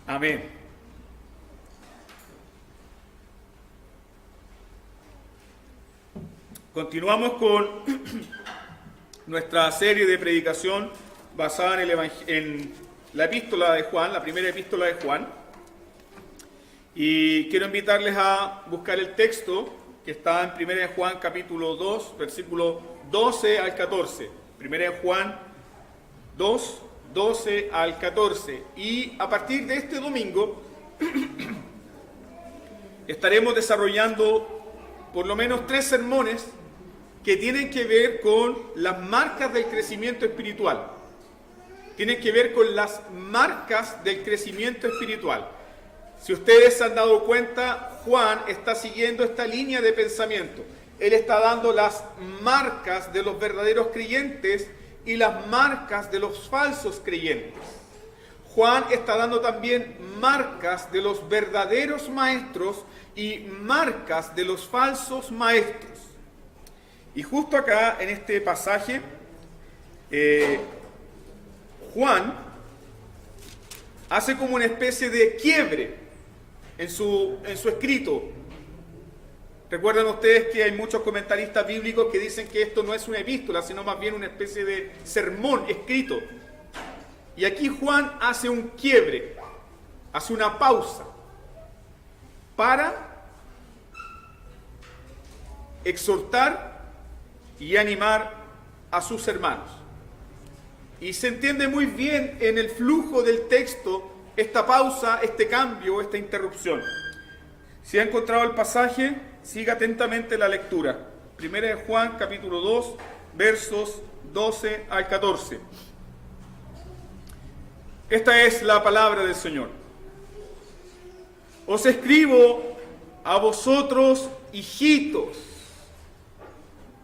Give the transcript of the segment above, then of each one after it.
Amén. Continuamos con nuestra serie de predicación basada en la epístola de Juan, la primera epístola de Juan. Y quiero invitarles a buscar el texto que está en 1 de Juan capítulo 2, versículo 12 al 14. 1 de Juan 2, 12 al 14. Y a partir de este domingo estaremos desarrollando por lo menos 3 sermones que tienen que ver con las marcas del crecimiento espiritual. Tienen que ver con las marcas del crecimiento espiritual. Si ustedes se han dado cuenta, Juan está siguiendo esta línea de pensamiento. Él está dando las marcas de los verdaderos creyentes y las marcas de los falsos creyentes. Juan está dando también marcas de los verdaderos maestros y marcas de los falsos maestros. Y justo acá, en este pasaje, Juan hace como una especie de quiebre en su escrito. Recuerdan ustedes que hay muchos comentaristas bíblicos que dicen que esto no es una epístola, sino más bien una especie de sermón escrito. Y aquí Juan hace un quiebre, hace una pausa para exhortar y animar a sus hermanos. Y se entiende muy bien en el flujo del texto esta pausa, este cambio, esta interrupción. Si ha encontrado el pasaje, siga atentamente la lectura. 1 de Juan, capítulo 2, versos 12 al 14. Esta es la palabra del Señor. Os escribo a vosotros, hijitos,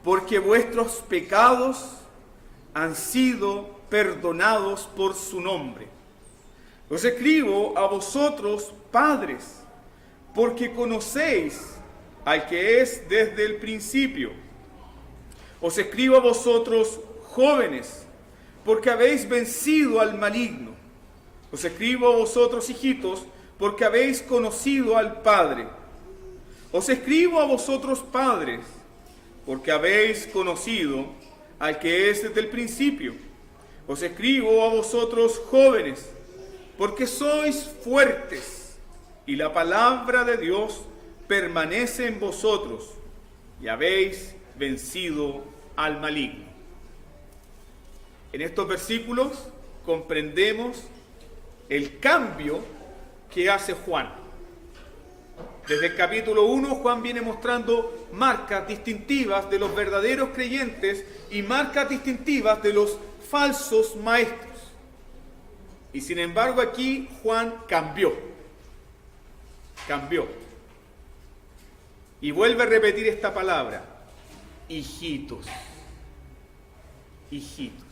porque vuestros pecados han sido perdonados por su nombre. Os escribo a vosotros, padres, porque conocéis al que es desde el principio. Os escribo a vosotros, jóvenes, porque habéis vencido al maligno. Os escribo a vosotros, hijitos, porque habéis conocido al Padre. Os escribo a vosotros, padres, porque habéis conocido al que es desde el principio. Os escribo a vosotros, jóvenes, porque sois fuertes, y la palabra de Dios permanece en vosotros, y habéis vencido al maligno. En estos versículos comprendemos el cambio que hace Juan. Desde el capítulo 1, Juan viene mostrando marcas distintivas de los verdaderos creyentes y marcas distintivas de los falsos maestros. Y sin embargo aquí Juan cambió. Y vuelve a repetir esta palabra: hijitos. Hijitos.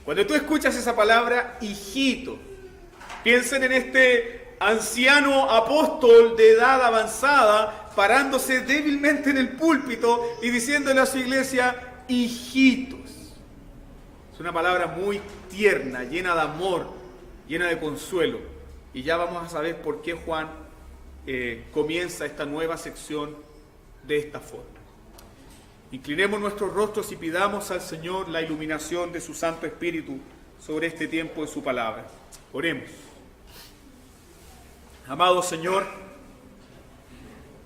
Cuando tú escuchas esa palabra, hijito, piensen en este anciano apóstol de edad avanzada, parándose débilmente en el púlpito y diciéndole a su iglesia, hijitos. Es una palabra muy tierna, llena de amor, llena de consuelo. Y ya vamos a saber por qué Juan comienza esta nueva sección de esta forma. Inclinemos nuestros rostros y pidamos al Señor la iluminación de su Santo Espíritu sobre este tiempo de su palabra. Oremos. Amado Señor,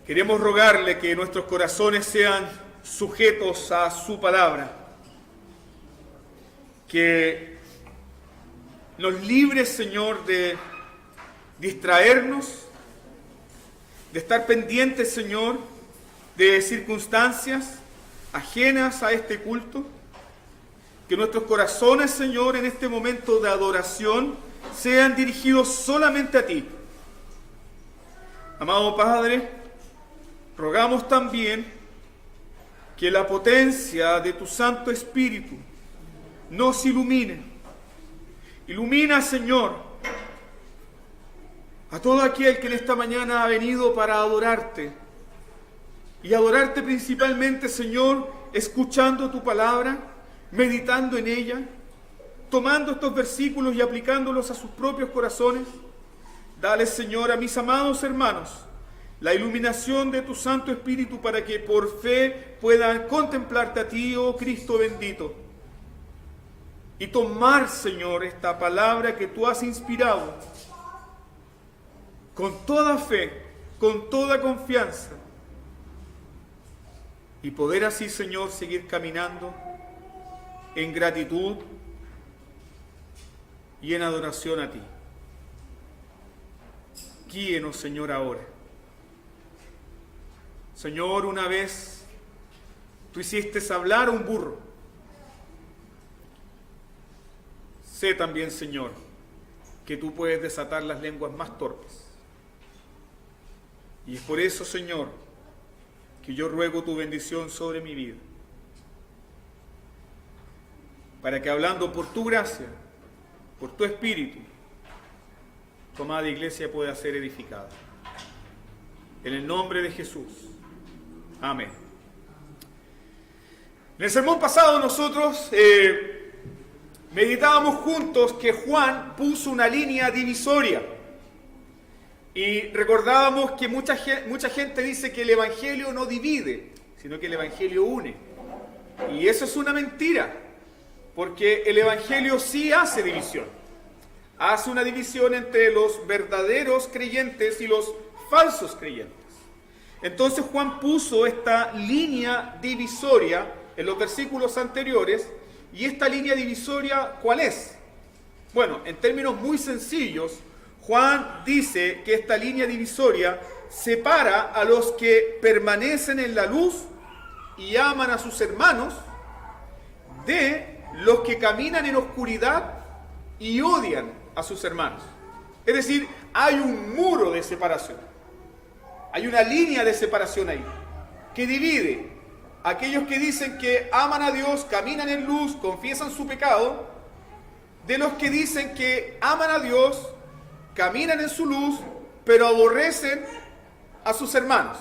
queremos rogarle que nuestros corazones sean sujetos a su palabra, que nos libre, Señor, de distraernos, de estar pendientes, Señor, de circunstancias ajenas a este culto, que nuestros corazones, Señor, en este momento de adoración, sean dirigidos solamente a ti. Amado Padre, rogamos también que la potencia de tu Santo Espíritu nos ilumine. Ilumina, Señor, a todo aquel que en esta mañana ha venido para adorarte. Y adorarte principalmente, Señor, escuchando tu palabra, meditando en ella, tomando estos versículos y aplicándolos a sus propios corazones. Dale, Señor, a mis amados hermanos la iluminación de tu Santo Espíritu para que por fe puedan contemplarte a ti, oh Cristo bendito, y tomar, Señor, esta palabra que tú has inspirado con toda fe, con toda confianza, y poder así, Señor, seguir caminando en gratitud y en adoración a ti. Guíenos, Señor, ahora. Señor, una vez tú hiciste hablar a un burro. Sé también, Señor, que tú puedes desatar las lenguas más torpes. Y es por eso, Señor, que yo ruego tu bendición sobre mi vida, para que hablando por tu gracia, por tu Espíritu, tu amada iglesia pueda ser edificada. En el nombre de Jesús. Amén. En el sermón pasado nosotros meditábamos juntos que Juan puso una línea divisoria. Y recordábamos que mucha gente dice que el Evangelio no divide, sino que el Evangelio une. Y eso es una mentira, porque el Evangelio sí hace división. Hace una división entre los verdaderos creyentes y los falsos creyentes. Entonces Juan puso esta línea divisoria en los versículos anteriores. ¿Y esta línea divisoria cuál es? Bueno, en términos muy sencillos, Juan dice que esta línea divisoria separa a los que permanecen en la luz y aman a sus hermanos de los que caminan en oscuridad y odian a sus hermanos. Es decir, hay un muro de separación. Hay una línea de separación ahí, que divide a aquellos que dicen que aman a Dios, caminan en luz, confiesan su pecado, de los que dicen que aman a Dios, caminan en su luz, pero aborrecen a sus hermanos.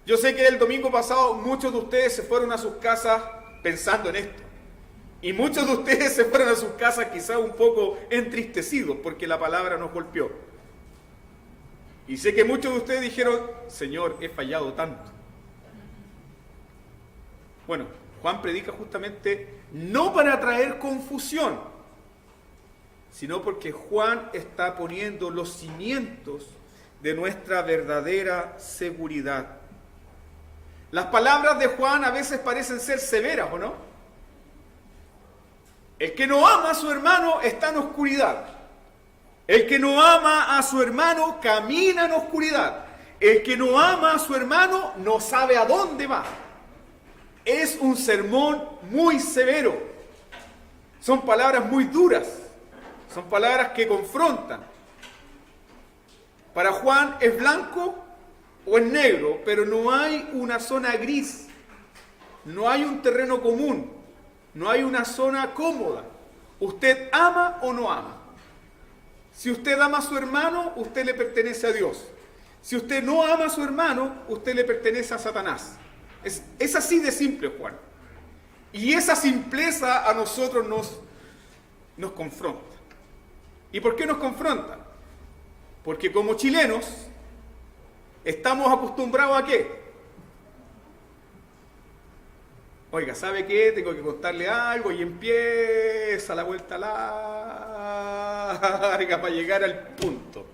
Yo sé que el domingo pasado muchos de ustedes se fueron a sus casas pensando en esto. Y muchos de ustedes se fueron a sus casas quizás un poco entristecidos porque la palabra nos golpeó. Y sé que muchos de ustedes dijeron, Señor, he fallado tanto. Bueno, Juan predica justamente no para traer confusión, sino porque Juan está poniendo los cimientos de nuestra verdadera seguridad. Las palabras de Juan a veces parecen ser severas, ¿o no? El que no ama a su hermano está en oscuridad. El que no ama a su hermano camina en oscuridad. El que no ama a su hermano no sabe a dónde va. Es un sermón muy severo. Son palabras muy duras. Son palabras que confrontan. Para Juan es blanco o es negro, pero no hay una zona gris. No hay un terreno común. No hay una zona cómoda. ¿Usted ama o no ama? Si usted ama a su hermano, usted le pertenece a Dios. Si usted no ama a su hermano, usted le pertenece a Satanás. Es así de simple, Juan. Y esa simpleza a nosotros nos confronta. ¿Y por qué nos confronta? Porque como chilenos estamos acostumbrados ¿a qué? Oiga, ¿sabe qué? Tengo que contarle algo y empieza la vuelta larga para llegar al punto.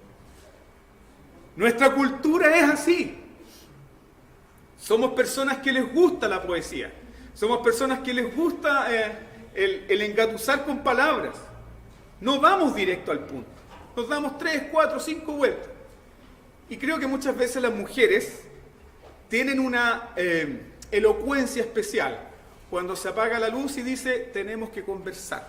Nuestra cultura es así. Somos personas que les gusta la poesía. Somos personas que les gusta el engatusar con palabras. No vamos directo al punto. Nos damos 3, 4, 5 vueltas. Y creo que muchas veces las mujeres tienen una elocuencia especial cuando se apaga la luz y dice, tenemos que conversar.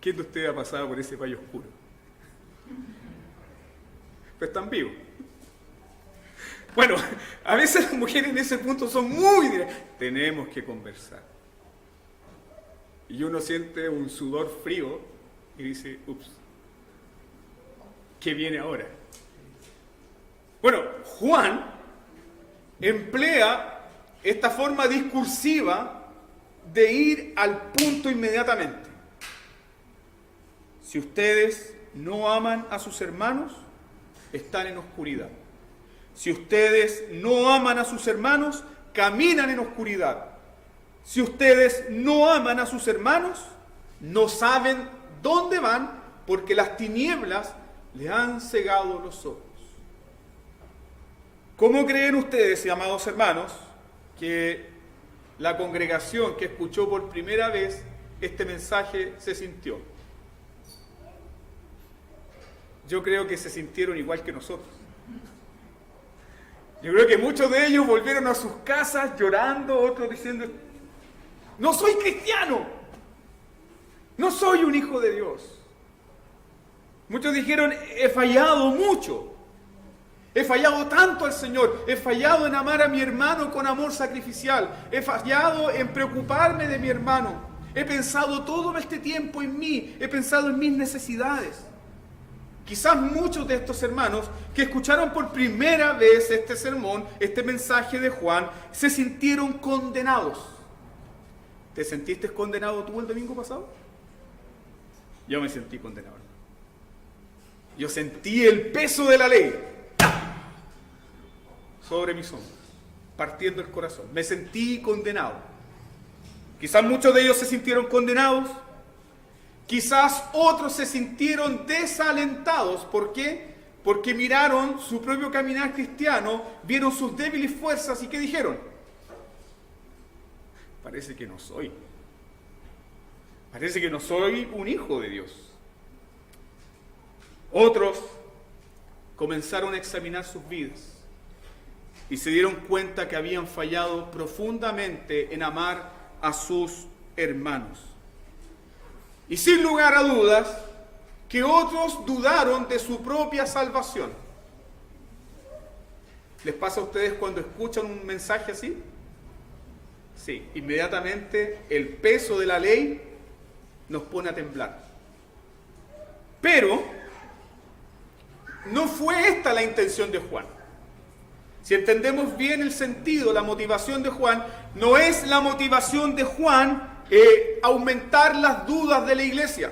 ¿Quién de ustedes ha pasado por ese payo oscuro? Pero están vivos. Bueno, a veces las mujeres en ese punto son muy directas. Tenemos que conversar. Y uno siente un sudor frío y dice, ups, ¿qué viene ahora? Bueno, Juan emplea esta forma discursiva de ir al punto inmediatamente. Si ustedes no aman a sus hermanos, están en oscuridad. Si ustedes no aman a sus hermanos, caminan en oscuridad. Si ustedes no aman a sus hermanos, no saben dónde van, porque las tinieblas les han cegado los ojos. ¿Cómo creen ustedes, amados hermanos, que la congregación que escuchó por primera vez este mensaje se sintió? Yo creo que se sintieron igual que nosotros. Yo creo que muchos de ellos volvieron a sus casas llorando, otros diciendo: no soy cristiano, no soy un hijo de Dios. Muchos dijeron: he fallado mucho, he fallado tanto al Señor, he fallado en amar a mi hermano con amor sacrificial, he fallado en preocuparme de mi hermano, he pensado todo este tiempo en mí, he pensado en mis necesidades. Quizás muchos de estos hermanos que escucharon por primera vez este sermón, este mensaje de Juan, se sintieron condenados. ¿Te sentiste condenado tú el domingo pasado? Yo me sentí condenado. Yo sentí el peso de la ley sobre mis hombros, partiendo el corazón. Me sentí condenado. Quizás muchos de ellos se sintieron condenados. Quizás otros se sintieron desalentados. ¿Por qué? Porque miraron su propio caminar cristiano, vieron sus débiles fuerzas y ¿qué dijeron? Parece que no soy un hijo de Dios. Otros comenzaron a examinar sus vidas y se dieron cuenta que habían fallado profundamente en amar a sus hermanos. Y sin lugar a dudas, que otros dudaron de su propia salvación. ¿Les pasa a ustedes cuando escuchan un mensaje así? Sí, inmediatamente el peso de la ley nos pone a temblar. Pero no fue esta la intención de Juan. Si entendemos bien el sentido, la motivación de Juan, no es la motivación de Juan aumentar las dudas de la iglesia.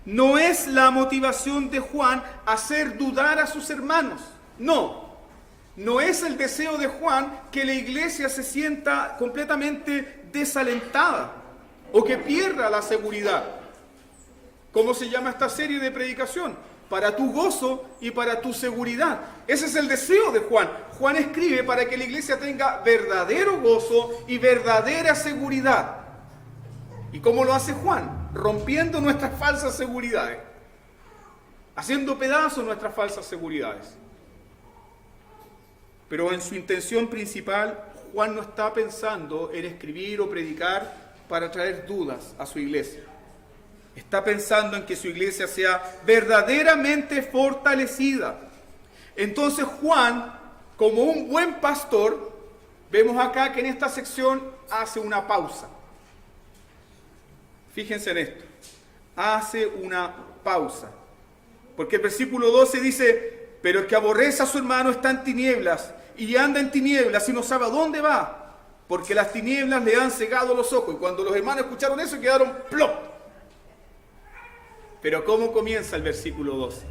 No es la motivación de Juan hacer dudar a sus hermanos. No es el deseo de Juan que la iglesia se sienta completamente desalentada o que pierda la seguridad. ¿Cómo se llama esta serie de predicación? Para tu gozo y para tu seguridad. Ese es el deseo de Juan. Juan escribe para que la iglesia tenga verdadero gozo y verdadera seguridad. ¿Y cómo lo hace Juan? Rompiendo nuestras falsas seguridades, haciendo pedazos nuestras falsas seguridades. Pero en su intención principal, Juan no está pensando en escribir o predicar para traer dudas a su iglesia. Está pensando en que su iglesia sea verdaderamente fortalecida. Entonces Juan, como un buen pastor, vemos acá que en esta sección hace una pausa. Fíjense en esto, hace una pausa, porque el versículo 12 dice: pero el que aborrece a su hermano está en tinieblas, y anda en tinieblas y no sabe a dónde va, porque las tinieblas le han cegado los ojos. Y cuando los hermanos escucharon eso, quedaron plop. Pero ¿cómo comienza el versículo 12?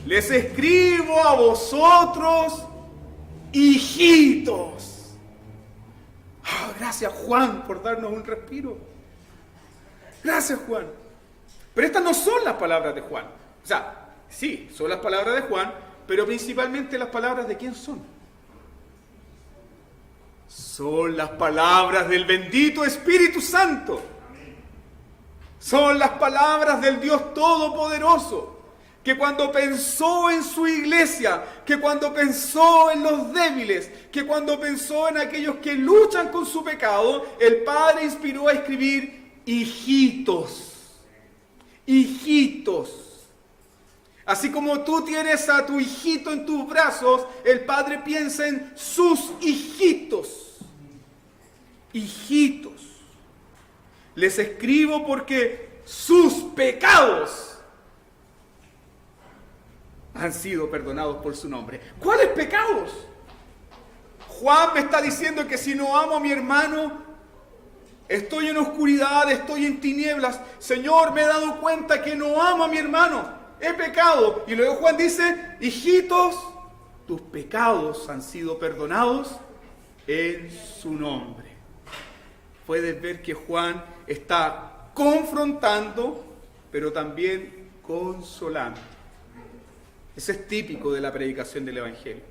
Les escribo a vosotros, hijitos. Gracias, Juan, por darnos un respiro. Gracias, Juan. Pero estas no son las palabras de Juan. O sea, sí, son las palabras de Juan, pero principalmente las palabras de quién son. Son las palabras del bendito Espíritu Santo. Son las palabras del Dios Todopoderoso, que cuando pensó en su iglesia, que cuando pensó en los débiles, que cuando pensó en aquellos que luchan con su pecado, el Padre inspiró a escribir: hijitos, hijitos. Así como tú tienes a tu hijito en tus brazos, el Padre piensa en sus hijitos. Hijitos. Les escribo porque sus pecados han sido perdonados por su nombre. ¿Cuáles pecados? Juan me está diciendo que si no amo a mi hermano, Estoy en oscuridad, estoy en tinieblas. Señor, me he dado cuenta que no amo a mi hermano. He pecado. Y luego Juan dice, hijitos, tus pecados han sido perdonados en su nombre. Puedes ver que Juan está confrontando, pero también consolando. Eso es típico de la predicación del Evangelio.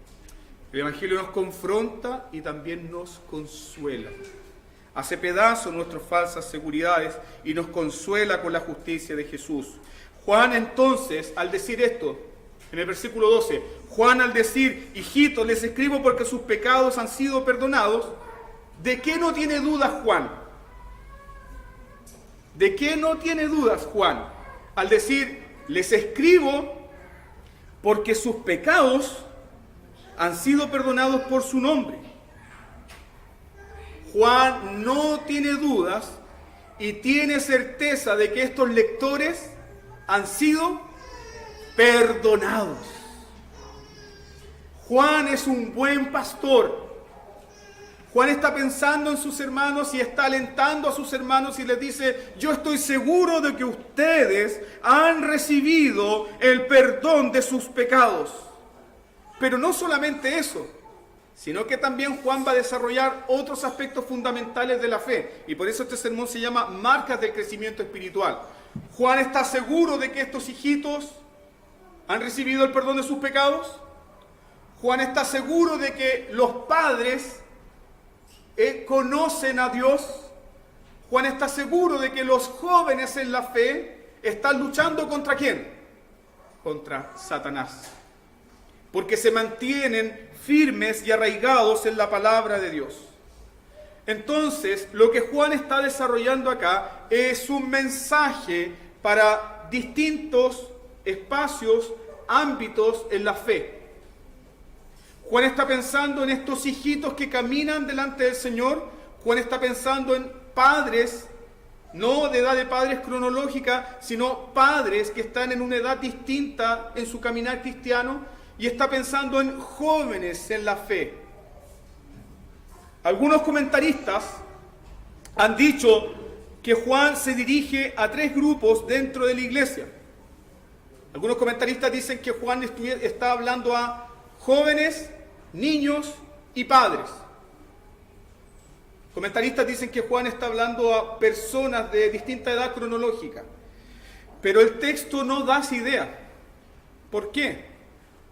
El Evangelio nos confronta y también nos consuela. Hace pedazos nuestras falsas seguridades y nos consuela con la justicia de Jesús. Juan entonces, al decir esto, en el versículo 12, Juan al decir, hijitos, les escribo porque sus pecados han sido perdonados, ¿de qué no tiene dudas Juan? ¿De qué no tiene dudas Juan? Al decir, les escribo porque sus pecados han sido perdonados por su nombre. Juan no tiene dudas y tiene certeza de que estos lectores han sido perdonados. Juan es un buen pastor. Juan está pensando en sus hermanos y está alentando a sus hermanos y les dice, yo estoy seguro de que ustedes han recibido el perdón de sus pecados. Pero no solamente eso, sino que también Juan va a desarrollar otros aspectos fundamentales de la fe. Y por eso este sermón se llama Marcas del Crecimiento Espiritual. Juan está seguro de que estos hijitos han recibido el perdón de sus pecados. Juan está seguro de que los padres conocen a Dios. Juan está seguro de que los jóvenes en la fe están luchando ¿contra quién? Contra Satanás. Porque se mantienen firmes y arraigados en la palabra de Dios. Entonces, lo que Juan está desarrollando acá es un mensaje para distintos espacios, ámbitos en la fe. Juan está pensando en estos hijitos que caminan delante del Señor. Juan está pensando en padres, no de edad de padres cronológica, sino padres que están en una edad distinta en su caminar cristiano. Y está pensando en jóvenes en la fe. Algunos comentaristas han dicho que Juan se dirige a 3 grupos dentro de la iglesia. Algunos comentaristas dicen que Juan está hablando a jóvenes, niños y padres. Comentaristas dicen que Juan está hablando a personas de distinta edad cronológica. Pero el texto no da esa idea. ¿Por qué?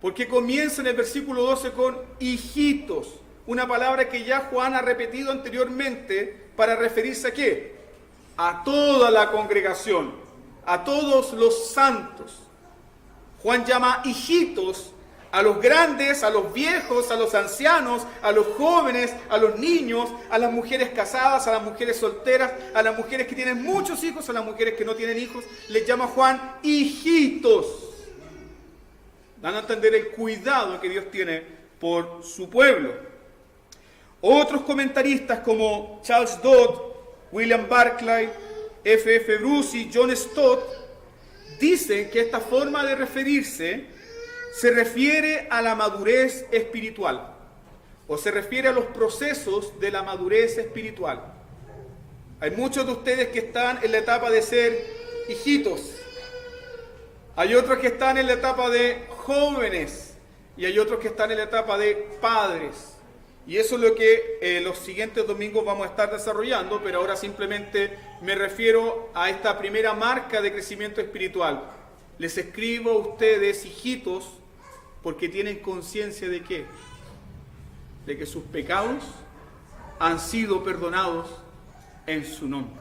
Porque comienza en el versículo 12 con hijitos, una palabra que ya Juan ha repetido anteriormente para referirse a ¿qué? A toda la congregación, a todos los santos. Juan llama hijitos a los grandes, a los viejos, a los ancianos, a los jóvenes, a los niños, a las mujeres casadas, a las mujeres solteras, a las mujeres que tienen muchos hijos, a las mujeres que no tienen hijos. Les llama Juan hijitos. Dan a entender el cuidado que Dios tiene por su pueblo. Otros comentaristas como Charles Dodd, William Barclay, F.F. Bruce y John Stott dicen que esta forma de referirse se refiere a la madurez espiritual o se refiere a los procesos de la madurez espiritual. Hay muchos de ustedes que están en la etapa de ser hijitos. Hay otros que están en la etapa de jóvenes y hay otros que están en la etapa de padres. Y eso es lo que los siguientes domingos vamos a estar desarrollando, pero ahora simplemente me refiero a esta primera marca de crecimiento espiritual. Les escribo a ustedes, hijitos, porque tienen conciencia de ¿qué? De que sus pecados han sido perdonados en su nombre.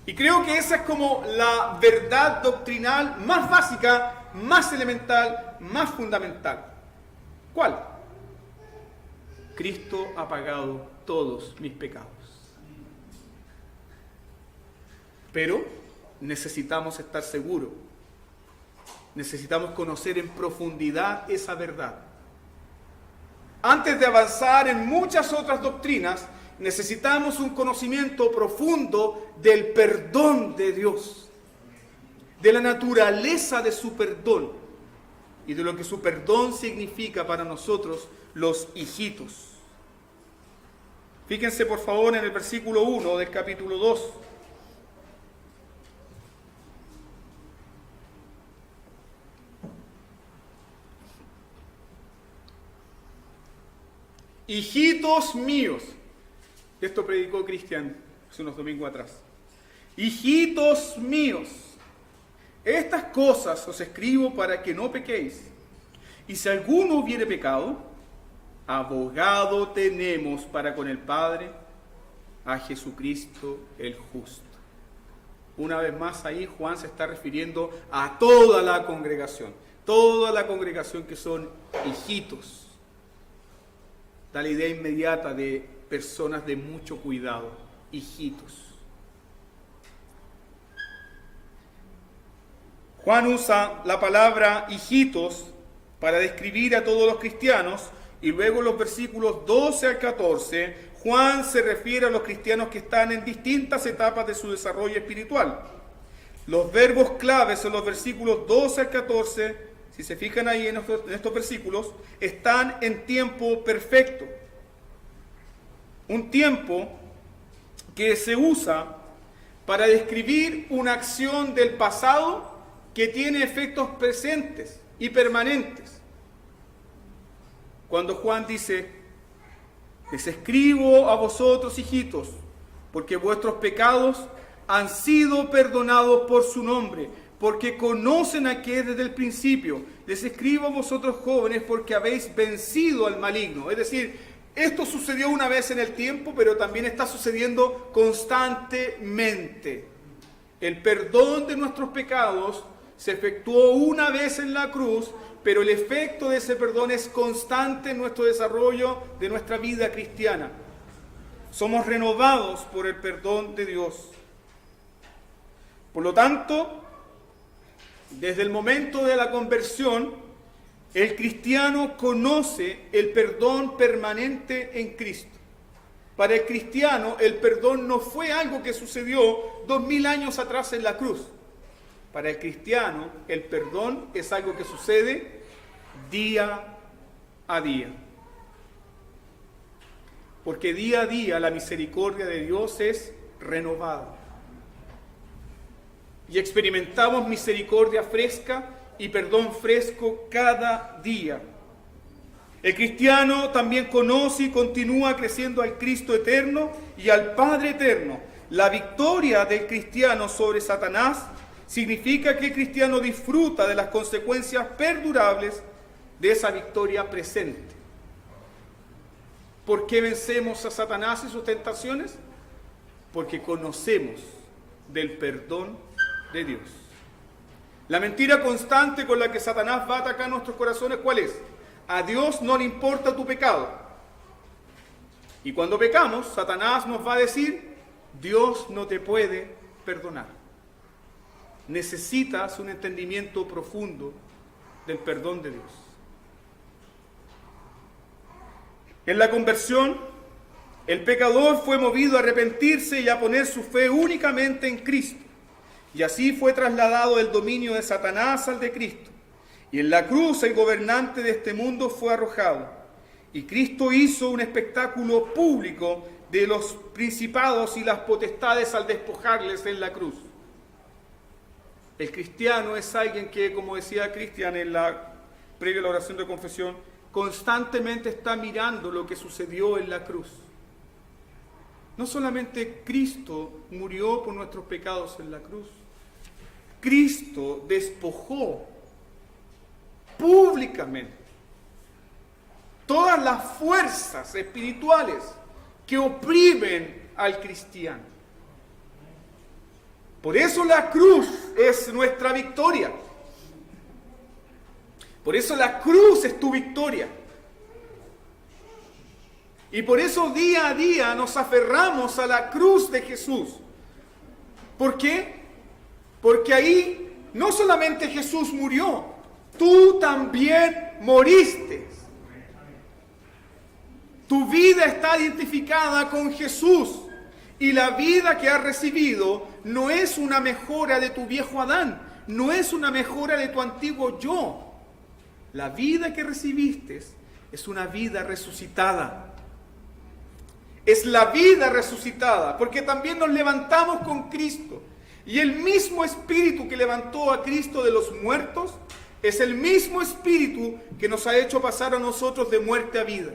Y creo que esa es como la verdad doctrinal más básica, más elemental, más fundamental. ¿Cuál? Cristo ha pagado todos mis pecados. Pero necesitamos estar seguros. Necesitamos conocer en profundidad esa verdad. Antes de avanzar en muchas otras doctrinas, necesitamos un conocimiento profundo del perdón de Dios, de la naturaleza de su perdón y de lo que su perdón significa para nosotros, los hijitos. Fíjense por favor en el versículo 1 del capítulo 2. Hijitos míos, esto predicó Cristian hace unos domingos atrás. Hijitos míos, estas cosas os escribo para que no pequéis. Y si alguno hubiere pecado, abogado tenemos para con el Padre, a Jesucristo el justo. Una vez más ahí Juan se está refiriendo a toda la congregación que son hijitos. Da la idea inmediata de personas de mucho cuidado, hijitos. Juan usa la palabra hijitos para describir a todos los cristianos, y luego en los versículos 12 al 14, Juan se refiere a los cristianos que están en distintas etapas de su desarrollo espiritual. Los verbos claves en los versículos 12 al 14, si se fijan ahí en estos versículos, están en tiempo perfecto. Un tiempo que se usa para describir una acción del pasado que tiene efectos presentes y permanentes. Cuando Juan dice, les escribo a vosotros, hijitos, porque vuestros pecados han sido perdonados por su nombre, porque conocen a aquel desde el principio. Les escribo a vosotros, jóvenes, porque habéis vencido al maligno. Es decir, esto sucedió una vez en el tiempo, pero también está sucediendo constantemente. El perdón de nuestros pecados se efectuó una vez en la cruz, pero el efecto de ese perdón es constante en nuestro desarrollo de nuestra vida cristiana. Somos renovados por el perdón de Dios. Por lo tanto, desde el momento de la conversión, el cristiano conoce el perdón permanente en Cristo. Para el cristiano, el perdón no fue algo que sucedió 2000 años atrás en la cruz. Para el cristiano, el perdón es algo que sucede día a día. Porque día a día la misericordia de Dios es renovada. Y experimentamos misericordia fresca y perdón fresco cada día. El cristiano también conoce y continúa creciendo al Cristo eterno y al Padre eterno. La victoria del cristiano sobre Satanás significa que el cristiano disfruta de las consecuencias perdurables de esa victoria presente. ¿Por qué vencemos a Satanás y sus tentaciones? Porque conocemos del perdón de Dios. La mentira constante con la que Satanás va a atacar nuestros corazones, ¿cuál es? A Dios no le importa tu pecado. Y cuando pecamos, Satanás nos va a decir, Dios no te puede perdonar. Necesitas un entendimiento profundo del perdón de Dios. En la conversión, el pecador fue movido a arrepentirse y a poner su fe únicamente en Cristo. Y así fue trasladado el dominio de Satanás al de Cristo. Y en la cruz el gobernante de este mundo fue arrojado. Y Cristo hizo un espectáculo público de los principados y las potestades al despojarles en la cruz. El cristiano es alguien que, como decía Cristian en la previa a la oración de confesión, constantemente está mirando lo que sucedió en la cruz. No solamente Cristo murió por nuestros pecados en la cruz, Cristo despojó públicamente todas las fuerzas espirituales que oprimen al cristiano. Por eso la cruz es nuestra victoria. Por eso la cruz es tu victoria. Y por eso día a día nos aferramos a la cruz de Jesús. ¿Por qué? Porque ahí no solamente Jesús murió, tú también moriste. Tu vida está identificada con Jesús. Y la vida que has recibido no es una mejora de tu viejo Adán, no es una mejora de tu antiguo yo. La vida que recibiste es una vida resucitada. es la vida resucitada, porque también nos levantamos con Cristo. Y el mismo Espíritu que levantó a Cristo de los muertos es el mismo Espíritu que nos ha hecho pasar a nosotros de muerte a vida.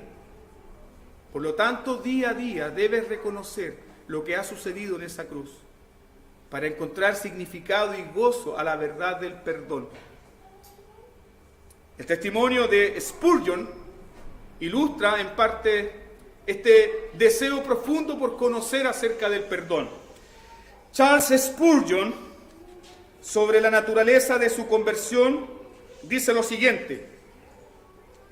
Por lo tanto, día a día debes reconocer lo que ha sucedido en esa cruz para encontrar significado y gozo a la verdad del perdón. El testimonio de Spurgeon ilustra en parte este deseo profundo por conocer acerca del perdón. Charles Spurgeon, sobre la naturaleza de su conversión, dice lo siguiente.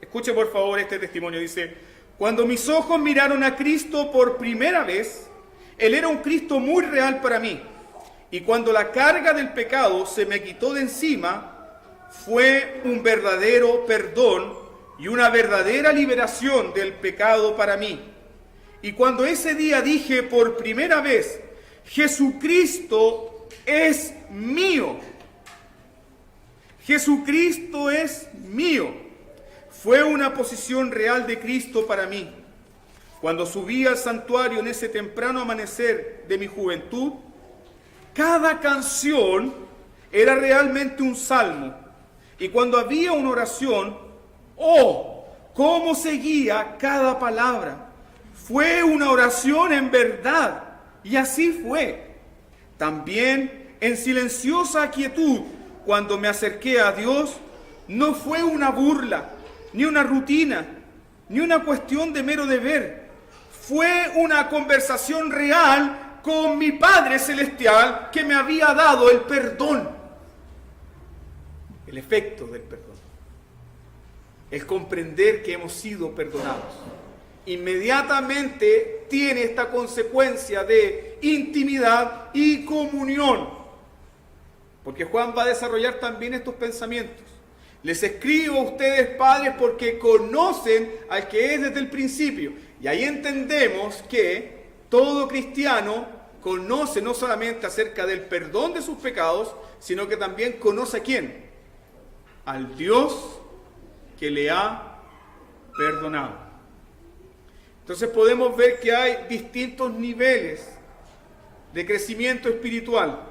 Escuche por favor este testimonio. Dice: cuando mis ojos miraron a Cristo por primera vez, Él era un Cristo muy real para mí. Y cuando la carga del pecado se me quitó de encima, fue un verdadero perdón y una verdadera liberación del pecado para mí. Y cuando ese día dije por primera vez: Jesucristo es mío. Jesucristo es mío. Fue una posición real de Cristo para mí. Cuando subí al santuario en ese temprano amanecer de mi juventud, cada canción era realmente un salmo. Y cuando había una oración, ¡oh! ¡Cómo seguía cada palabra! Fue una oración en verdad. Y así fue. También en silenciosa quietud, cuando me acerqué a Dios, no fue una burla, ni una rutina, ni una cuestión de mero deber. Fue una conversación real con mi Padre Celestial que me había dado el perdón. El efecto del perdón. El comprender que hemos sido perdonados. Inmediatamente tiene esta consecuencia de intimidad y comunión. Porque Juan va a desarrollar también estos pensamientos. Les escribo a ustedes, padres, porque conocen al que es desde el principio. Y ahí entendemos que todo cristiano conoce no solamente acerca del perdón de sus pecados, sino que también conoce a quién. Al Dios que le ha perdonado. Entonces podemos ver que hay distintos niveles de crecimiento espiritual.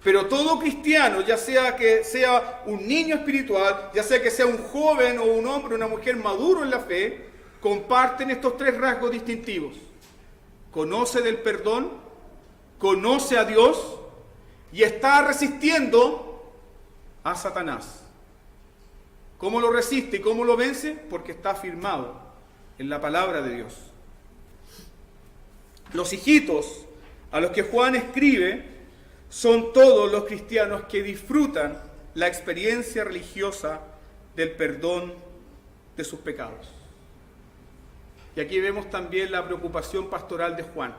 Pero todo cristiano, ya sea que sea un niño espiritual, ya sea que sea un joven o un hombre o una mujer maduro en la fe, comparten estos tres rasgos distintivos. Conoce del perdón, conoce a Dios y está resistiendo a Satanás. ¿Cómo lo resiste y cómo lo vence? Porque está afirmado en la palabra de Dios. Los hijitos a los que Juan escribe son todos los cristianos que disfrutan la experiencia religiosa del perdón de sus pecados. Y aquí vemos también la preocupación pastoral de Juan.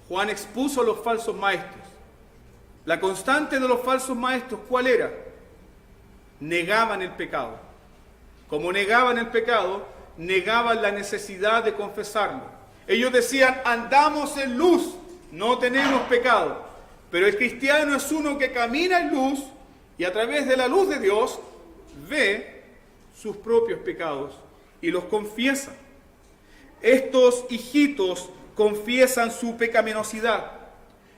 Juan expuso a los falsos maestros. La constante de los falsos maestros, ¿cuál era? Negaban el pecado. Como negaban el pecado, negaban la necesidad de confesarlo. Ellos decían: andamos en luz, no tenemos pecado. Pero el cristiano es uno que camina en luz y a través de la luz de Dios ve sus propios pecados y los confiesa. Estos hijitos confiesan su pecaminosidad.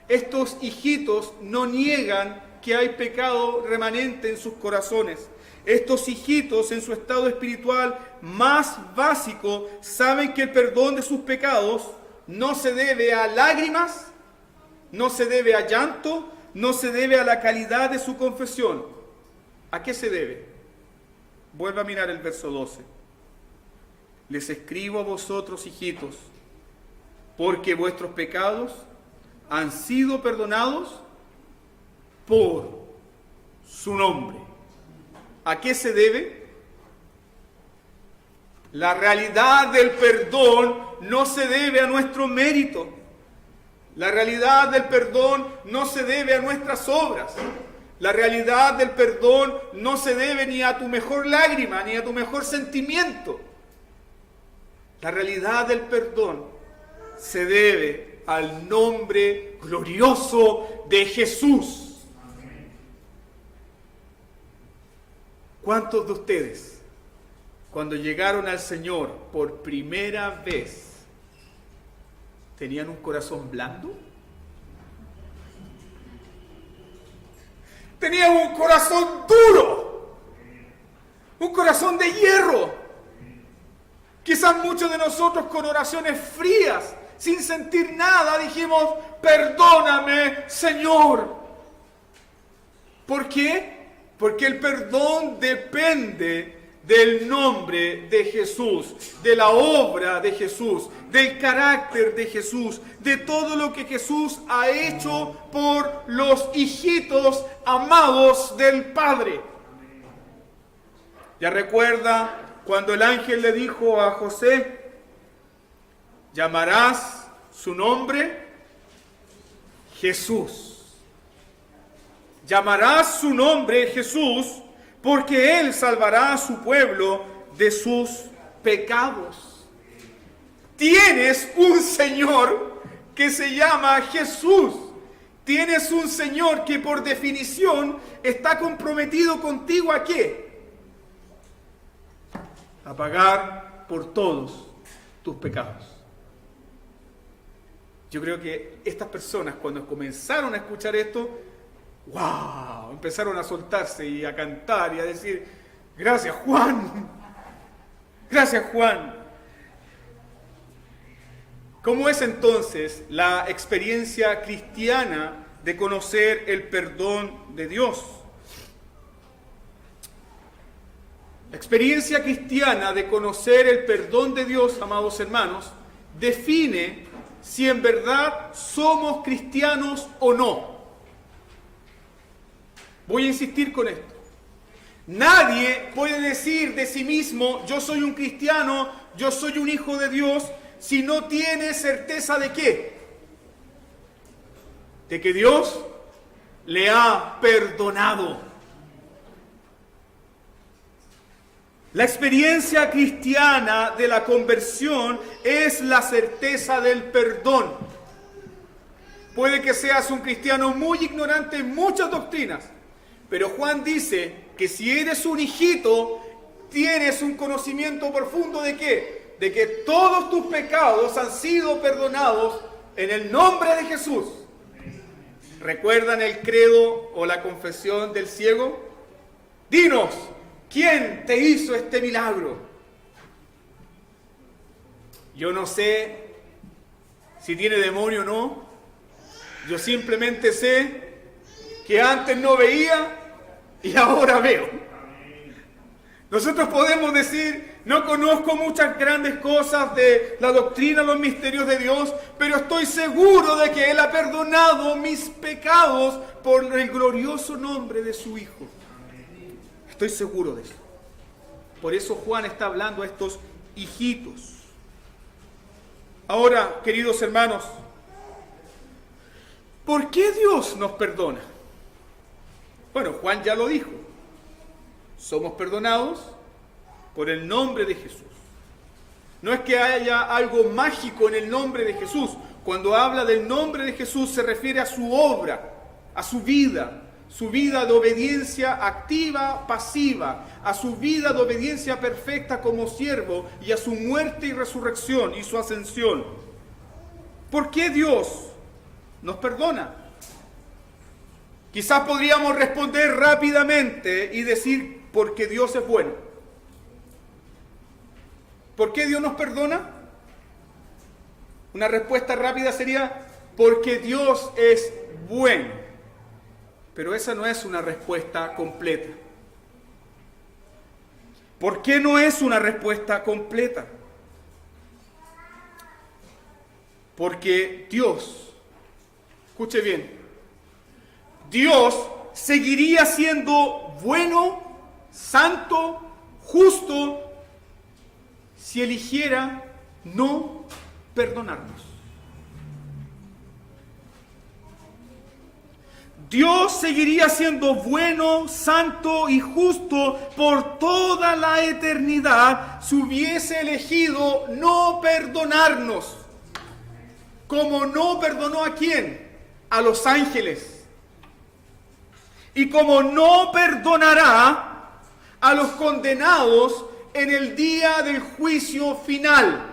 Estos hijitos no niegan que hay pecado remanente en sus corazones. Estos hijitos en su estado espiritual más básico saben que el perdón de sus pecados no se debe a lágrimas, no se debe a llanto, no se debe a la calidad de su confesión. ¿A qué se debe? Vuelva a mirar el verso 12. Les escribo a vosotros, hijitos, porque vuestros pecados han sido perdonados por su nombre. ¿A qué se debe? La realidad del perdón no se debe a nuestro mérito. La realidad del perdón no se debe a nuestras obras. La realidad del perdón no se debe ni a tu mejor lágrima, ni a tu mejor sentimiento. La realidad del perdón se debe al nombre glorioso de Jesús. ¿Cuántos de ustedes, cuando llegaron al Señor por primera vez, ¿Tenían un corazón blando? Tenían un corazón duro, un corazón de hierro. Quizás muchos de nosotros con oraciones frías, sin sentir nada, dijimos, perdóname, Señor. ¿Por qué? Porque el perdón depende del nombre de Jesús, de la obra de Jesús, del carácter de Jesús, de todo lo que Jesús ha hecho por los hijitos amados del Padre. Ya recuerda cuando el ángel le dijo a José, llamarás su nombre Jesús. Llamarás su nombre Jesús, porque Él salvará a su pueblo de sus pecados. Tienes un Señor que se llama Jesús. Tienes un Señor que por definición está comprometido contigo ¿a qué? A pagar por todos tus pecados. Yo creo que estas personas cuando comenzaron a escuchar esto, ¡wow!, empezaron a soltarse y a cantar y a decir, gracias Juan, gracias Juan. ¿Cómo es entonces la experiencia cristiana de conocer el perdón de Dios? La experiencia cristiana de conocer el perdón de Dios, amados hermanos, define si en verdad somos cristianos o no. Voy a insistir con esto. Nadie puede decir de sí mismo, yo soy un cristiano, yo soy un hijo de Dios, si no tiene certeza de ¿qué? De que Dios le ha perdonado. La experiencia cristiana de la conversión es la certeza del perdón. Puede que seas un cristiano muy ignorante en muchas doctrinas, pero Juan dice que si eres un hijito, tienes un conocimiento profundo ¿de qué? De que todos tus pecados han sido perdonados en el nombre de Jesús. ¿Recuerdan el credo o la confesión del ciego? Dinos, ¿quién te hizo este milagro? Yo no sé si tiene demonio o no. Yo simplemente sé que antes no veía y ahora veo. Nosotros podemos decir, no conozco muchas grandes cosas de la doctrina, los misterios de Dios, pero estoy seguro de que Él ha perdonado mis pecados por el glorioso nombre de su Hijo. Estoy seguro de eso. Por eso Juan está hablando a estos hijitos. Ahora, queridos hermanos, ¿por qué Dios nos perdona? Bueno, Juan ya lo dijo. Somos perdonados por el nombre de Jesús. No es que haya algo mágico en el nombre de Jesús. Cuando habla del nombre de Jesús se refiere a su obra, a su vida de obediencia activa, pasiva, a su vida de obediencia perfecta como siervo y a su muerte y resurrección y su ascensión. ¿Por qué Dios nos perdona? Quizás podríamos responder rápidamente y decir, porque Dios es bueno. ¿Por qué Dios nos perdona? Una respuesta rápida sería, porque Dios es bueno. Pero esa no es una respuesta completa. ¿Por qué no es una respuesta completa? Porque Dios, escuche bien, Dios seguiría siendo bueno, santo, justo, si eligiera no perdonarnos. Dios seguiría siendo bueno, santo y justo por toda la eternidad si hubiese elegido no perdonarnos. Como no perdonó ¿a quién? A los ángeles. Y como no perdonará a los condenados en el día del juicio final.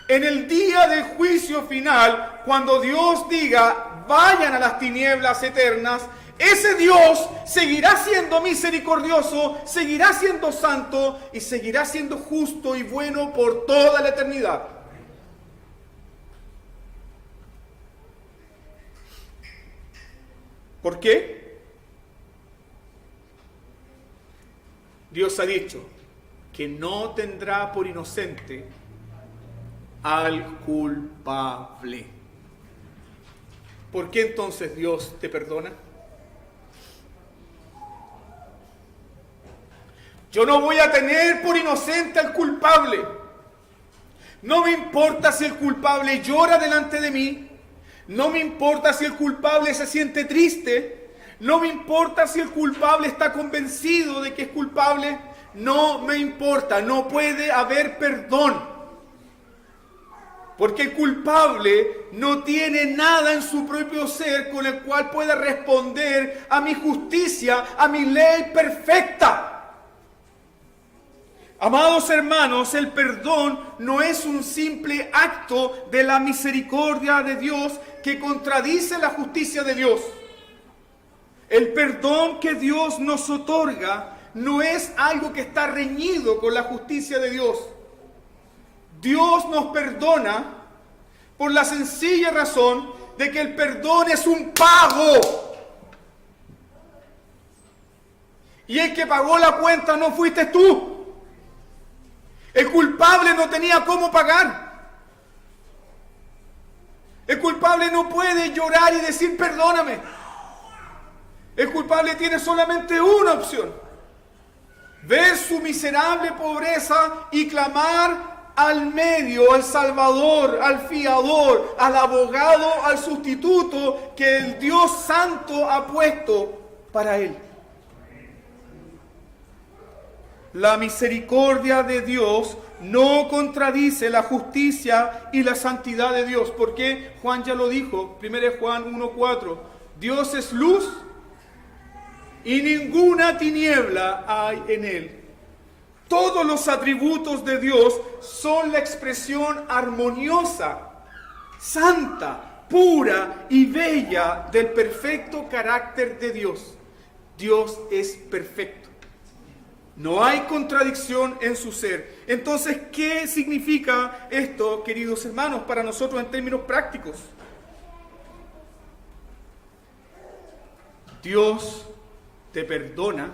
En el día del juicio final, cuando Dios diga, vayan a las tinieblas eternas, ese Dios seguirá siendo misericordioso, seguirá siendo santo y seguirá siendo justo y bueno por toda la eternidad. ¿Por qué? Dios ha dicho que no tendrá por inocente al culpable. ¿Por qué entonces Dios te perdona? Yo no voy a tener por inocente al culpable. No me importa si el culpable llora delante de mí. No me importa si el culpable se siente triste. No me importa si el culpable está convencido de que es culpable. No me importa. No puede haber perdón. Porque el culpable no tiene nada en su propio ser con el cual pueda responder a mi justicia, a mi ley perfecta. Amados hermanos, el perdón no es un simple acto de la misericordia de Dios que contradice la justicia de Dios. El perdón que Dios nos otorga no es algo que está reñido con la justicia de Dios. Dios nos perdona por la sencilla razón de que el perdón es un pago. Y el que pagó la cuenta no fuiste tú. El culpable no tenía cómo pagar. El culpable no puede llorar y decir perdóname. El culpable tiene solamente una opción: ver su miserable pobreza y clamar al medio, al Salvador, al fiador, al abogado, al sustituto que el Dios Santo ha puesto para él. La misericordia de Dios no contradice la justicia y la santidad de Dios. Porque Juan ya lo dijo, 1 Juan 1:4, Dios es luz y ninguna tiniebla hay en él. Todos los atributos de Dios son la expresión armoniosa, santa, pura y bella del perfecto carácter de Dios. Dios es perfecto. No hay contradicción en su ser. Entonces, ¿qué significa esto, queridos hermanos, para nosotros en términos prácticos? Dios te perdona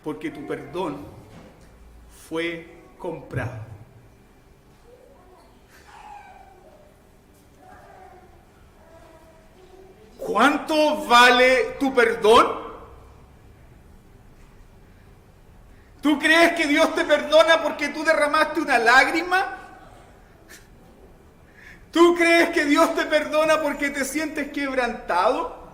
porque tu perdón fue comprado. ¿Cuánto vale tu perdón? ¿Tú crees que Dios te perdona porque tú derramaste una lágrima? ¿Tú crees que Dios te perdona porque te sientes quebrantado?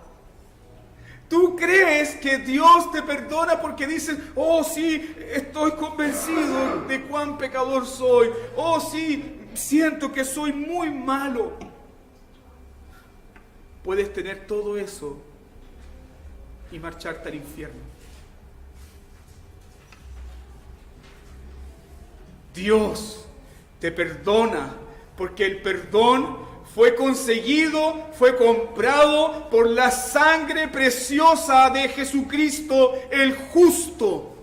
¿Tú crees que Dios te perdona porque dices, oh sí, estoy convencido de cuán pecador soy? Oh sí, siento que soy muy malo. Puedes tener todo eso y marcharte al infierno. Dios te perdona porque el perdón fue conseguido, fue comprado por la sangre preciosa de Jesucristo, el justo.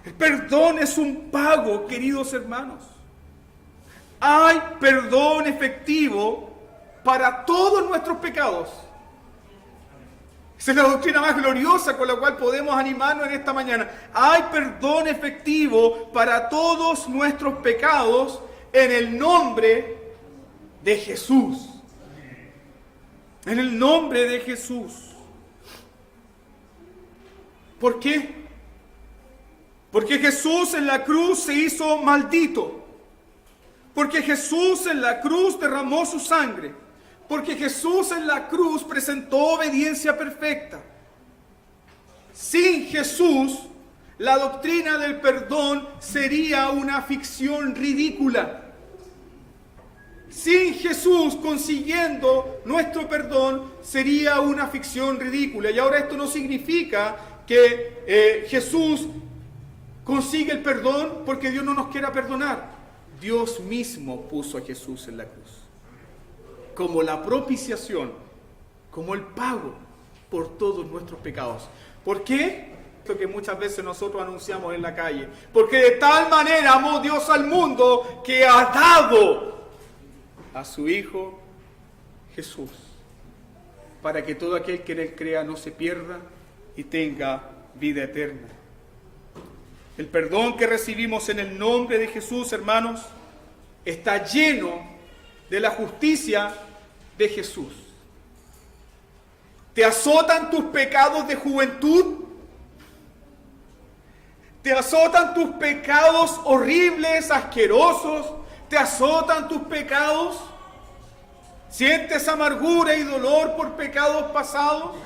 El perdón es un pago, queridos hermanos. Hay perdón efectivo para todos nuestros pecados. Esa es la doctrina más gloriosa con la cual podemos animarnos en esta mañana. Hay perdón efectivo para todos nuestros pecados en el nombre de Jesús. En el nombre de Jesús. ¿Por qué? Porque Jesús en la cruz se hizo maldito. Porque Jesús en la cruz derramó su sangre. Porque Jesús en la cruz presentó obediencia perfecta. Sin Jesús, la doctrina del perdón sería una ficción ridícula. Sin Jesús consiguiendo nuestro perdón sería una ficción ridícula. Y ahora esto no significa que Jesús consigue el perdón porque Dios no nos quiera perdonar. Dios mismo puso a Jesús en la cruz como la propiciación, como el pago por todos nuestros pecados. ¿Por qué? Lo que muchas veces nosotros anunciamos en la calle. Porque de tal manera amó Dios al mundo que ha dado a su Hijo Jesús, para que todo aquel que en Él crea no se pierda y tenga vida eterna. El perdón que recibimos en el nombre de Jesús, hermanos, está lleno de la justicia de Jesús. ¿Te azotan tus pecados de juventud? ¿Te azotan tus pecados horribles, asquerosos? ¿Te azotan tus pecados? ¿Sientes amargura y dolor por pecados pasados?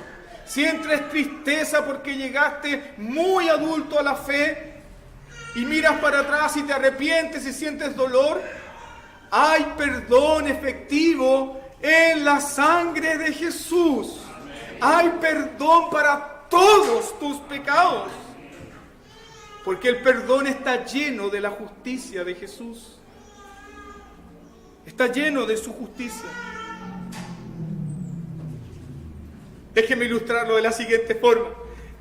¿Sientes tristeza porque llegaste muy adulto a la fe? Y miras para atrás y te arrepientes y sientes dolor. Hay perdón efectivo en la sangre de Jesús. Hay perdón para todos tus pecados. Porque el perdón está lleno de la justicia de Jesús. Está lleno de su justicia. Déjeme ilustrarlo de la siguiente forma.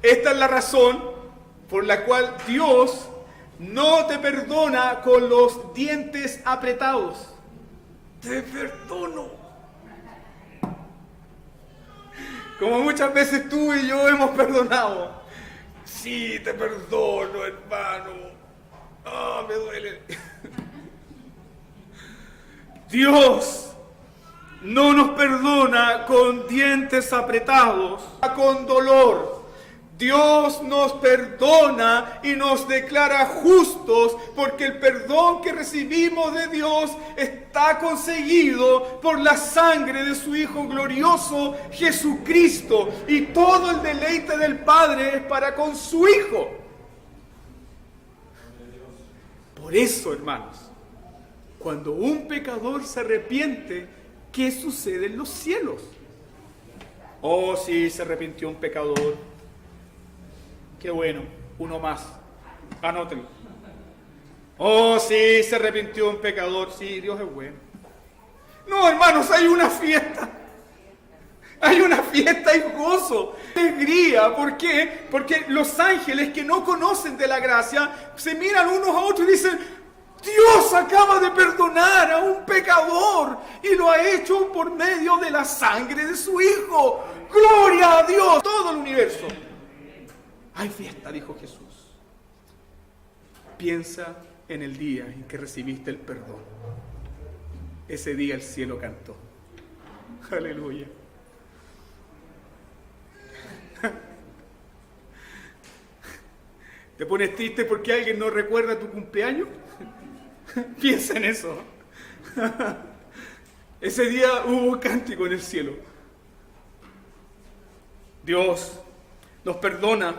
Esta es la razón por la cual Dios no te perdona con los dientes apretados. Te perdono. Como muchas veces tú y yo hemos perdonado. Sí, te perdono, hermano. Me duele. Dios no nos perdona con dientes apretados, con dolor. Dios nos perdona y nos declara justos porque el perdón que recibimos de Dios está conseguido por la sangre de su Hijo glorioso Jesucristo. Y todo el deleite del Padre es para con su Hijo. Por eso, hermanos, cuando un pecador se arrepiente, ¿qué sucede en los cielos? Oh, sí, se arrepintió un pecador. Qué bueno, uno más. Anótenlo. Oh, sí, se arrepintió un pecador. Sí, Dios es bueno. No, hermanos, hay una fiesta. Hay una fiesta y gozo, alegría. ¿Por qué? Porque los ángeles que no conocen de la gracia se miran unos a otros y dicen: Dios acaba de perdonar a un pecador y lo ha hecho por medio de la sangre de su Hijo. ¡Gloria a Dios! Todo el universo. Hay fiesta, dijo Jesús. Piensa en el día en que recibiste el perdón. Ese día el cielo cantó. Aleluya. ¿Te pones triste porque alguien no recuerda tu cumpleaños? Piensa en eso. Ese día hubo cántico en el cielo. Dios nos perdona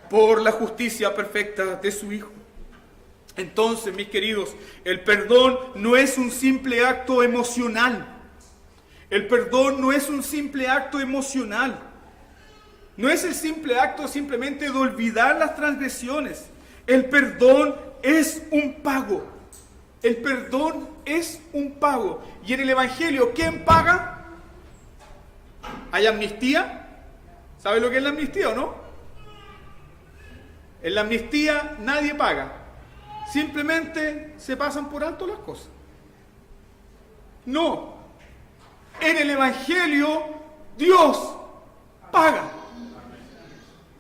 por la justicia perfecta de su Hijo. Entonces, mis queridos, el perdón no es un simple acto emocional. El perdón no es un simple acto emocional. No es el simple acto simplemente de olvidar las transgresiones. El perdón es un pago. El perdón es un pago. Y en el Evangelio, ¿quién paga? ¿Hay amnistía? ¿Sabe lo que es la amnistía o no? En la amnistía nadie paga. Simplemente se pasan por alto las cosas. No. En el Evangelio, Dios paga.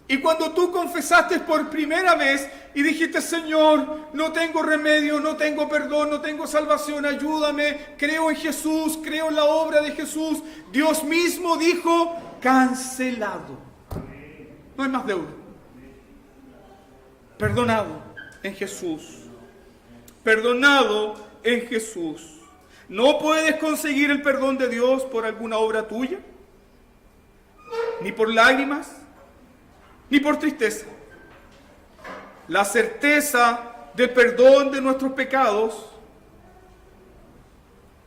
Y cuando tú confesaste por primera vez y dijiste: Señor, no tengo remedio, no tengo perdón, no tengo salvación, ayúdame, creo en Jesús, creo en la obra de Jesús, Dios mismo dijo: cancelado. No hay más deuda. Perdonado en Jesús. Perdonado en Jesús. No puedes conseguir el perdón de Dios por alguna obra tuya, ni por lágrimas, ni por tristeza. La certeza del perdón de nuestros pecados,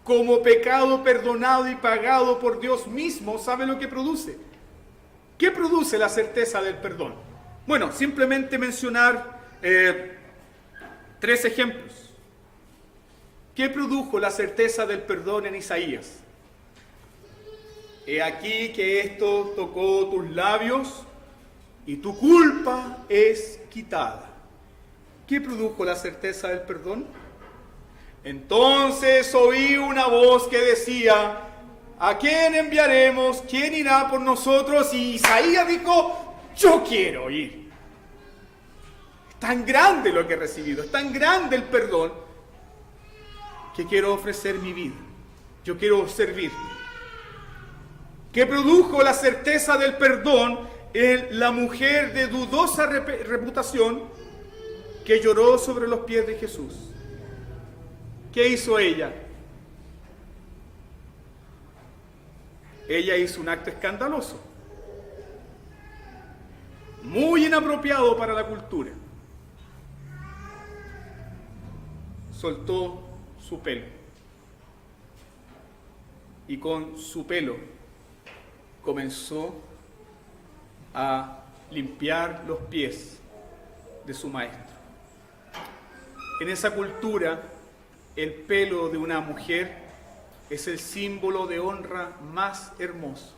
como pecado perdonado y pagado por Dios mismo, ¿sabe lo que produce? ¿Qué produce la certeza del perdón? Bueno, simplemente mencionar Tres ejemplos. ¿Qué produjo la certeza del perdón en Isaías? He aquí que esto tocó tus labios y tu culpa es quitada. ¿Qué produjo la certeza del perdón? Entonces oí una voz que decía: ¿a quién enviaremos? ¿Quién irá por nosotros? Y Isaías dijo: yo quiero ir. Es tan grande lo que he recibido, es tan grande el perdón, que quiero ofrecer mi vida. Yo quiero servirte. ¿Qué produjo la certeza del perdón en la mujer de dudosa reputación que lloró sobre los pies de Jesús? ¿Qué hizo ella? Ella hizo un acto escandaloso, muy inapropiado para la cultura. Soltó su pelo, y con su pelo comenzó a limpiar los pies de su maestro. En esa cultura, el pelo de una mujer es el símbolo de honra más hermoso.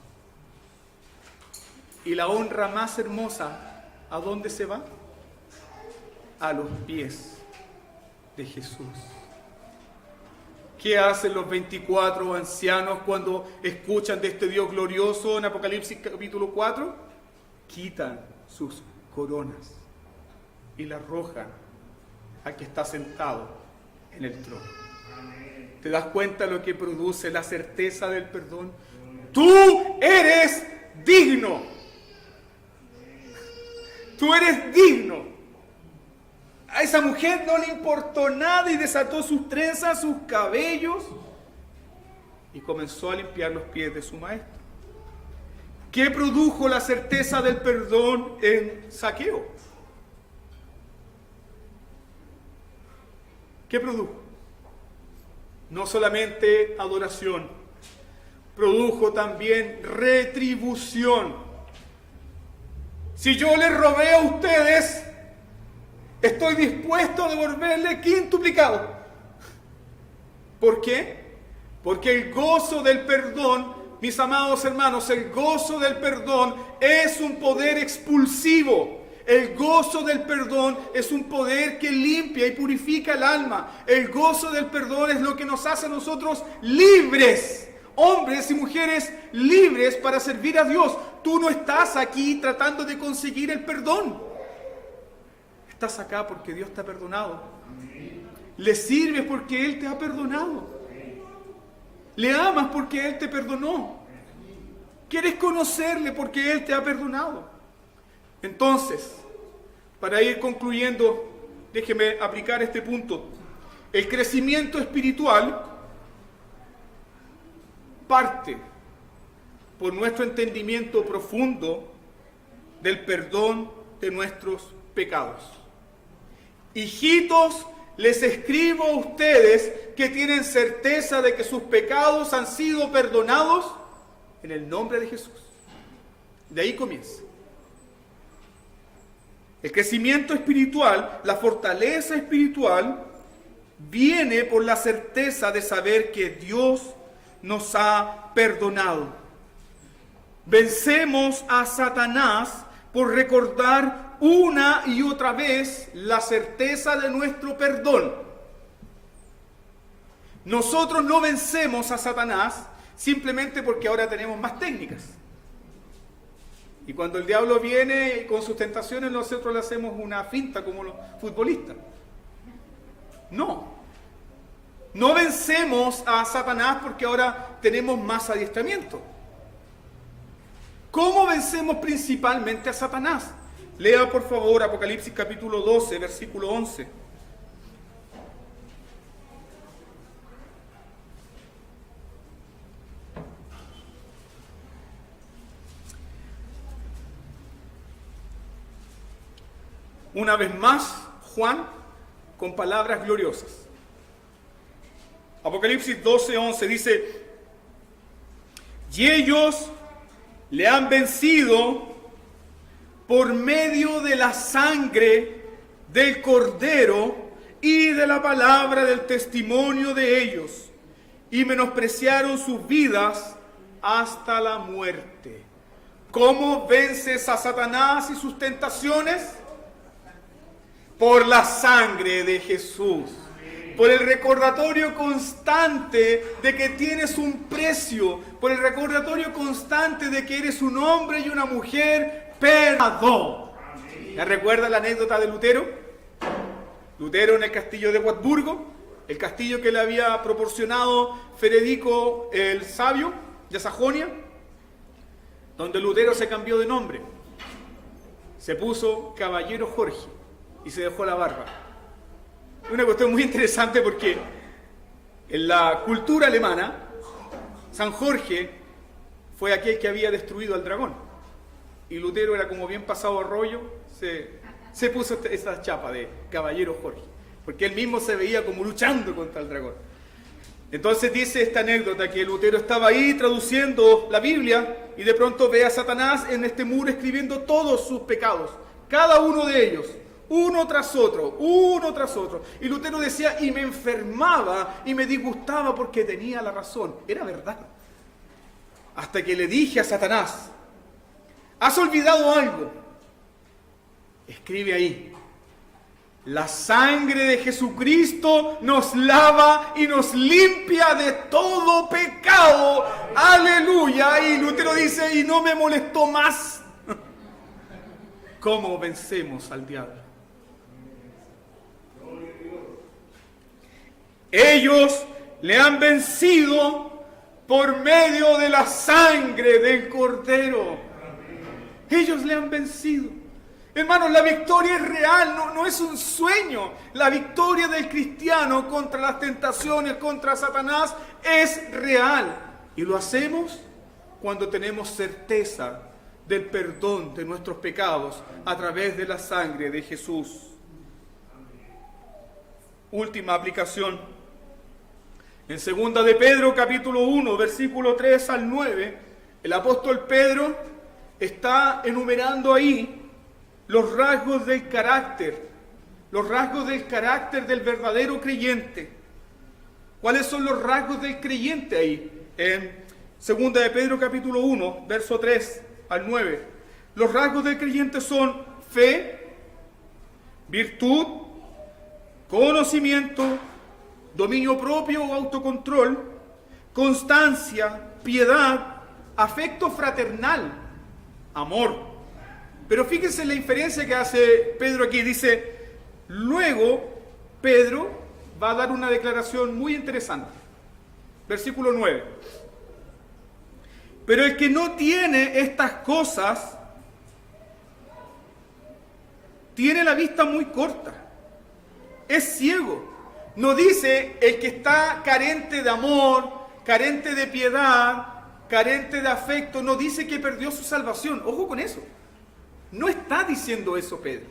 Y la honra más hermosa, ¿a dónde se va? A los pies de Jesús. ¿Qué hacen los 24 ancianos cuando escuchan de este Dios glorioso en Apocalipsis capítulo 4? Quitan sus coronas y las arrojan al que está sentado en el trono. ¿Te das cuenta lo que produce la certeza del perdón? Tú eres digno. Tú eres digno. A esa mujer no le importó nada y desató sus trenzas, sus cabellos, y comenzó a limpiar los pies de su maestro. ¿Qué produjo la certeza del perdón en Zaqueo? ¿Qué produjo? No solamente adoración, produjo también retribución. Si yo les robé a ustedes, estoy dispuesto a devolverle quintuplicado. ¿Por qué? Porque el gozo del perdón, mis amados hermanos, el gozo del perdón es un poder expulsivo. El gozo del perdón es un poder que limpia y purifica el alma. El gozo del perdón es lo que nos hace a nosotros libres. Hombres y mujeres libres para servir a Dios. Tú no estás aquí tratando de conseguir el perdón. Estás acá porque Dios te ha perdonado. Le sirves porque Él te ha perdonado. Le amas porque Él te perdonó. Quieres conocerle porque Él te ha perdonado. Entonces, para ir concluyendo, déjeme aplicar este punto. El crecimiento espiritual parte por nuestro entendimiento profundo del perdón de nuestros pecados. Hijitos, les escribo a ustedes que tienen certeza de que sus pecados han sido perdonados en el nombre de Jesús. De ahí comienza. El crecimiento espiritual, la fortaleza espiritual, viene por la certeza de saber que Dios nos ha perdonado. Vencemos a Satanás por recordar una y otra vez la certeza de nuestro perdón. Nosotros no vencemos a Satanás simplemente porque ahora tenemos más técnicas. Y cuando el diablo viene con sus tentaciones, nosotros le hacemos una finta como los futbolistas. No vencemos a Satanás porque ahora tenemos más adiestramiento. ¿Cómo vencemos principalmente a Satanás? Lea por favor Apocalipsis capítulo 12, versículo 11. Una vez más, Juan, con palabras gloriosas. Apocalipsis 12, 11 dice: y ellos le han vencido por medio de la sangre del Cordero y de la palabra del testimonio de ellos, y menospreciaron sus vidas hasta la muerte. ¿Cómo vences a Satanás y sus tentaciones? Por la sangre de Jesús, por el recordatorio constante de que tienes un precio, por el recordatorio constante de que eres un hombre y una mujer pecador. ¿Ya recuerda la anécdota de Lutero? Lutero en el castillo de Wartburgo, el castillo que le había proporcionado Federico el Sabio de Sajonia, donde Lutero se cambió de nombre. Se puso Caballero Jorge y se dejó la barba. Una cuestión muy interesante porque en la cultura alemana, San Jorge fue aquel que había destruido al dragón. Y Lutero era como bien pasado a rollo, se puso esa chapa de Caballero Jorge, porque él mismo se veía como luchando contra el dragón. Entonces dice esta anécdota que Lutero estaba ahí traduciendo la Biblia y de pronto ve a Satanás en este muro escribiendo todos sus pecados, cada uno de ellos, uno tras otro, uno tras otro. Y Lutero decía, y me enfermaba y me disgustaba porque tenía la razón. Era verdad. Hasta que le dije a Satanás, ¿has olvidado algo? Escribe ahí. La sangre de Jesucristo nos lava y nos limpia de todo pecado. Aleluya. Y Lutero dice, y no me molestó más. ¿Cómo vencemos al diablo? Ellos le han vencido por medio de la sangre del Cordero. Ellos le han vencido. Hermanos, la victoria es real, no es un sueño. La victoria del cristiano contra las tentaciones, contra Satanás, es real. Y lo hacemos cuando tenemos certeza del perdón de nuestros pecados a través de la sangre de Jesús. Última aplicación. En 2 de Pedro, capítulo 1, versículo 3 al 9, el apóstol Pedro está enumerando ahí los rasgos del carácter del verdadero creyente. ¿Cuáles son los rasgos del creyente ahí? En 2 de Pedro capítulo 1, verso 3 al 9. Los rasgos del creyente son fe, virtud, conocimiento, dominio propio o autocontrol, constancia, piedad, afecto fraternal, amor. Pero fíjense la diferencia que hace Pedro aquí. Dice, luego Pedro va a dar una declaración muy interesante. Versículo 9. Pero el que no tiene estas cosas, tiene la vista muy corta. Es ciego. No dice el que está carente de amor, carente de piedad, carente de afecto, no dice que perdió su salvación. Ojo con eso. No está diciendo eso Pedro.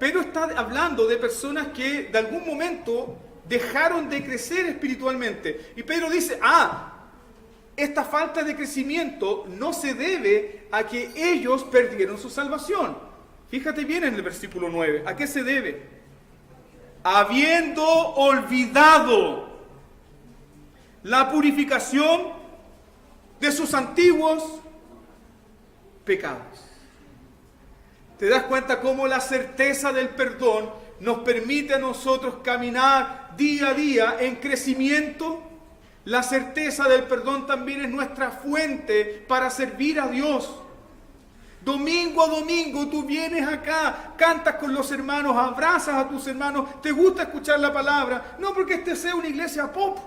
Pedro está hablando de personas que de algún momento dejaron de crecer espiritualmente. Y Pedro dice, esta falta de crecimiento no se debe a que ellos perdieron su salvación. Fíjate bien en el versículo 9. ¿A qué se debe? Habiendo olvidado la purificación de sus antiguos pecados. ¿Te das cuenta cómo la certeza del perdón nos permite a nosotros caminar día a día en crecimiento? La certeza del perdón también es nuestra fuente para servir a Dios. Domingo a domingo tú vienes acá, cantas con los hermanos, abrazas a tus hermanos, te gusta escuchar la palabra, no porque este sea una iglesia pop,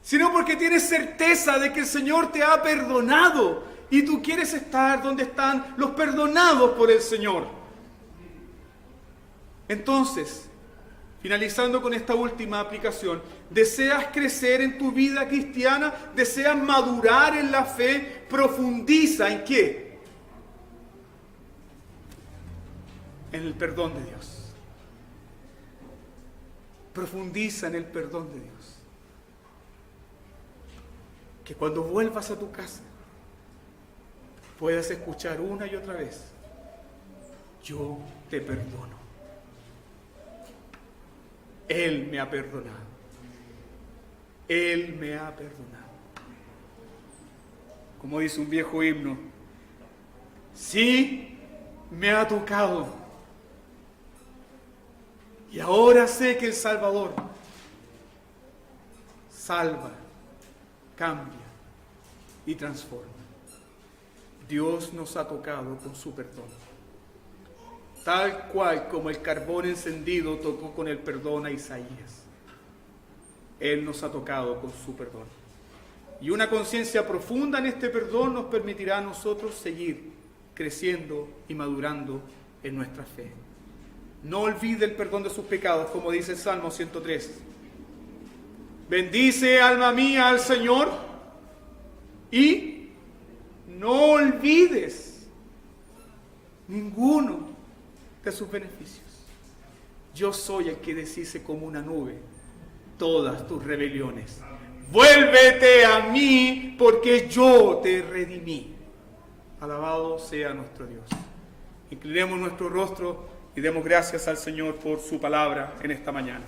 sino porque tienes certeza de que el Señor te ha perdonado. Y tú quieres estar donde están los perdonados por el Señor. Entonces, finalizando con esta última aplicación, ¿deseas crecer en tu vida cristiana? ¿Deseas madurar en la fe? Profundiza ¿en qué? En el perdón de Dios. Profundiza en el perdón de Dios. Que cuando vuelvas a tu casa, puedas escuchar una y otra vez, yo te perdono. Él me ha perdonado. Él me ha perdonado. Como dice un viejo himno, sí me ha tocado. Y ahora sé que el Salvador salva, cambia y transforma. Dios nos ha tocado con su perdón. Tal cual como el carbón encendido tocó con el perdón a Isaías. Él nos ha tocado con su perdón. Y una conciencia profunda en este perdón nos permitirá a nosotros seguir creciendo y madurando en nuestra fe. No olvide el perdón de sus pecados, como dice el Salmo 103. Bendice, alma mía, al Señor y no olvides ninguno de sus beneficios. Yo soy el que deshice como una nube todas tus rebeliones. Vuélvete a mí, porque yo te redimí. Alabado sea nuestro Dios. Inclinemos nuestro rostro y demos gracias al Señor por su palabra en esta mañana.